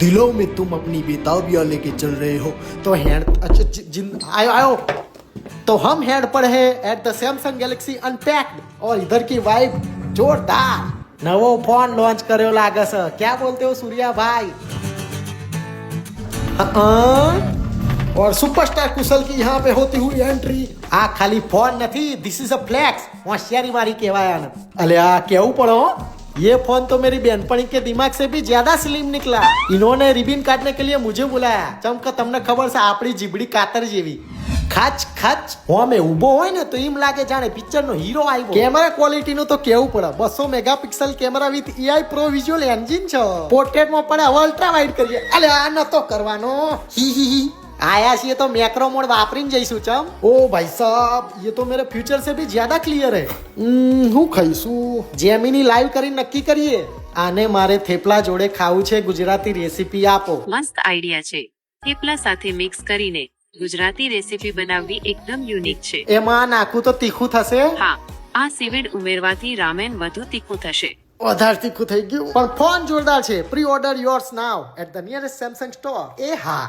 दिलों में तुम अपनी बेताबियां लेके चल रहे हो तो हैंड अच्छा आयो आयो तो हम हैंड पर है at the Samsung Galaxy unpacked और इधर की वाइब जोरदार नवो फोन लॉन्च કર્યો લાગે છે क्या बोलते हो सूर्या भाई और सुपरस्टार कुशल की यहाँ पे होती हुई एंट्री आ खाली फोन नहीं दिस इज अ फ्लैक्स होशियारी मारी कहवाया ना अले आ केવું પડો ये फोन तो मेरी बहनपणी के दिमाग से भी ज्यादा स्लिम निकला इन्होंने रिबन काटने के लिए मुझे बुलाया चमका તમને ખબર છે આપણી જીબડી કાતર જેવી ખાચ ખાચ હોમે ઊભો હોય ને તો એમ લાગે જાણે પિક્ચર નો હીરો આવ્યો કેમેરા ક્વોલિટી નું તો કેવું પડે 200 megapixel camera with AI pro visual engine છે પોર્ટ્રેટ માં પડે હવે અલ્ટ્રા વાઇડ કરીએ અલે આ નતો કરવાનો હી હી હી आया છીએ तो मैक्रो मोड वापरीन जईसु चम ओ भाई साहब ये तो मेरे फ्यूचर से भी ज्यादा क्लियर है હું ખાઈશું જેમિની લાઈવ કરીને નક્કી કરીએ આને મારે થેપલા જોડે ખાવું છે ગુજરાતી રેસીપી આપો મસ્ત આઈડિયા છે થેપલા સાથે મિક્સ કરીને ગુજરાતી રેસીપી બનાવવી એકદમ યુનિક છે એમાં નાખું તો તીખું થશે હા આ સીવીડ ઉમેરવાથી રામેન વધુ તીખું થશે વધારે તીખું થઈ ગયું પણ ફોન જોરદાર છે pre order yours now at the nearest Samsung store એ હા